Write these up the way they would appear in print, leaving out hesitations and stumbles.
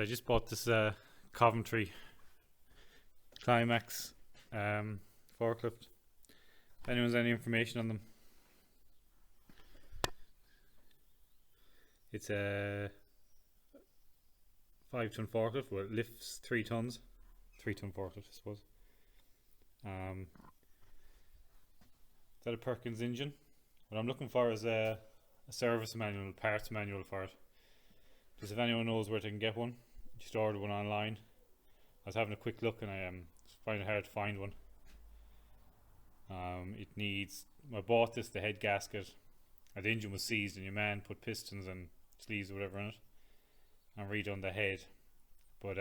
I just bought this Coventry Climax forklift. If anyone's any information on them, it's a 5-ton forklift. Well, it lifts 3 tons. 3-ton forklift, I suppose. Is that a Perkins engine? What I'm looking for is a service manual, parts manual for it. Just if anyone knows where they can get one, just order one online. I was having a quick look and I find it hard to find one. It needs, I bought this, the head gasket, the engine was seized and your man put pistons and sleeves or whatever in it and redone the head, but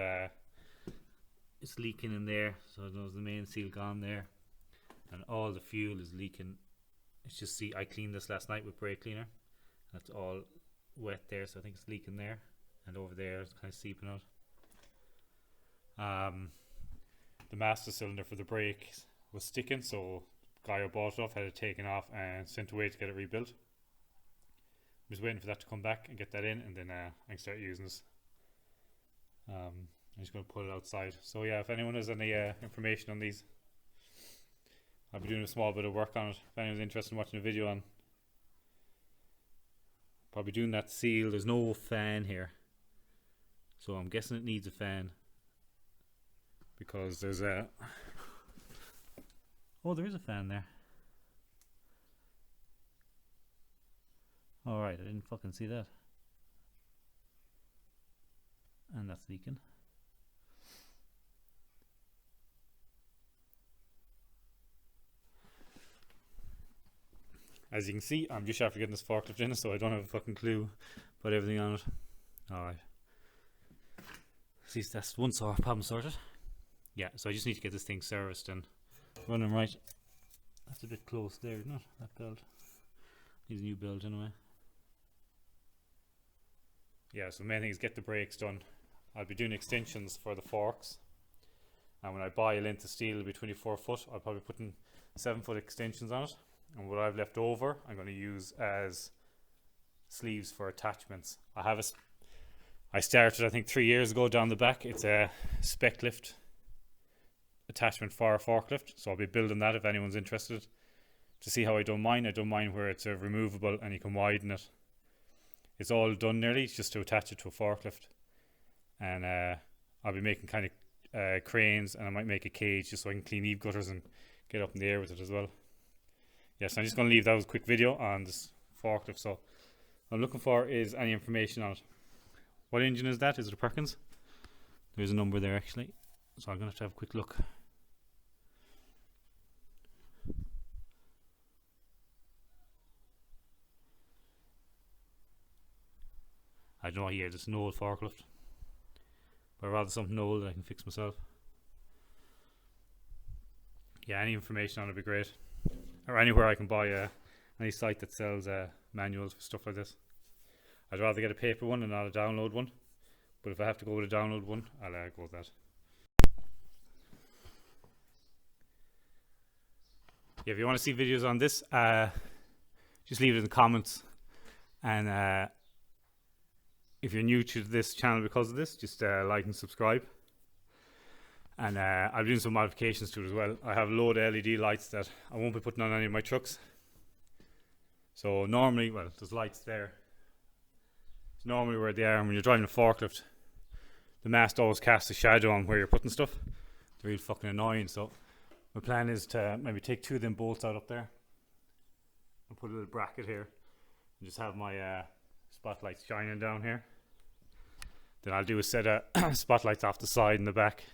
it's leaking in there, so there's the main seal gone there and all the fuel is leaking. It's just, see, I cleaned this last night with brake cleaner and it's all wet there, so I think it's leaking there, and over there it's kind of seeping out. The master cylinder for the brakes was sticking, so the guy who bought it off had it taken off and sent away to get it rebuilt. I'm just waiting for that to come back and get that in, and then I can start using this. I'm just going to put it outside. So yeah, if anyone has any information on these, I'll be doing a small bit of work on it. If anyone's interested in watching a video on, probably doing that seal. There's no fan here, so I'm guessing it needs a fan, because there's a, oh, there is a fan there. Alright, I didn't fucking see that. And that's leaking. As you can see, I'm just after getting this forklift in, so I don't have a fucking clue about everything on it. Alright. At least that's one problem sorted. Yeah, so I just need to get this thing serviced and running right. That's a bit close there, isn't it? That belt needs a new belt anyway. Yeah, so the main thing is get the brakes done. I'll be doing extensions for the forks, and when I buy a length of steel, it'll be 24 foot. I'll probably put in 7-foot extensions on it, and what I've left over I'm going to use as sleeves for attachments. I started, I think, 3 years ago down the back. It's a spec lift attachment for a forklift, so I'll be building that if anyone's interested to see how I done mine. I done mine where it's removable and you can widen it. It's all done nearly, it's just to attach it to a forklift, and I'll be making kind of cranes, and I might make a cage just so I can clean eave gutters and get up in the air with it as well. Yes, I'm just going to leave that as a quick video on this forklift. So what I'm looking for is any information on it. What engine is that? Is it a Perkins? There's a number there actually, so I'm going to have a quick look. I don't know, yeah, it's an old forklift, but I'd rather something old that I can fix myself. Yeah, any information on it would be great, or anywhere I can buy any site that sells manuals for stuff like this. I'd rather get a paper one and not a download one, but if I have to go with a download one, I'll go with that. Yeah, if you want to see videos on this, just leave it in the comments, and if you're new to this channel because of this, just like and subscribe. And I'll be doing some modifications to it as well. I have a load of LED lights that I won't be putting on any of my trucks. So normally, well, there's lights there. It's normally where they are, and when you're driving a forklift, the mast always casts a shadow on where you're putting stuff. They're really fucking annoying. So my plan is to maybe take 2 of them bolts out up there and put a little bracket here and just have my spotlights shining down here. Then I'll do a set of spotlights off the side and the back,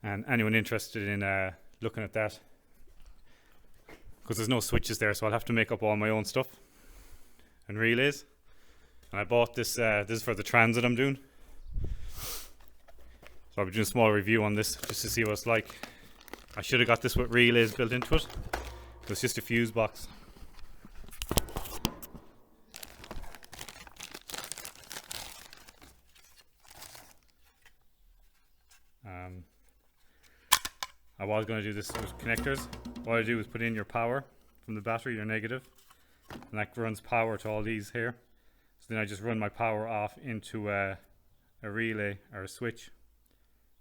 and anyone interested in looking at that, because there's no switches there, so I'll have to make up all my own stuff and relays. And I bought this, this is for the transit I'm doing, so I'll be doing a small review on this just to see what it's like. I should have got this with relays built into it, but it's just a fuse box. I was going to do this with connectors. What I do is put in your power from the battery, your negative, and that runs power to all these here. So then I just run my power off into a relay or a switch,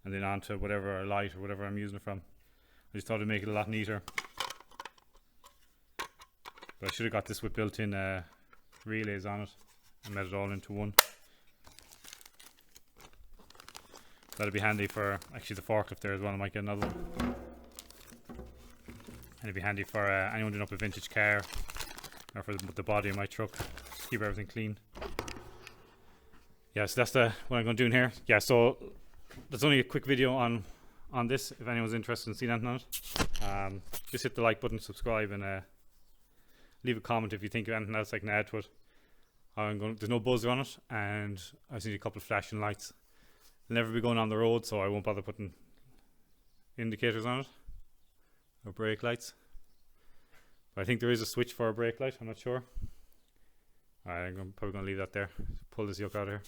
and then onto whatever light or whatever I'm using it from. I just thought it'd make it a lot neater. But I should have got this with built-in relays on it and made it all into one. That'd be handy for actually the forklift there as well. I might get another one. And it'd be handy for anyone doing up a vintage car, or for the body of my truck. Just keep everything clean. Yeah, so that's what I'm going to do in here. Yeah, so that's only a quick video on this. If anyone's interested in seeing anything on it, just hit the like button, subscribe, and leave a comment if you think of anything else I can add to it. There's no buzzer on it, and I just need a couple of flashing lights. I'll never be going on the road, so I won't bother putting indicators on it or brake lights. But I think there is a switch for a brake light. I'm not sure. Alright, I'm probably going to leave that there. Pull this yoke out of here.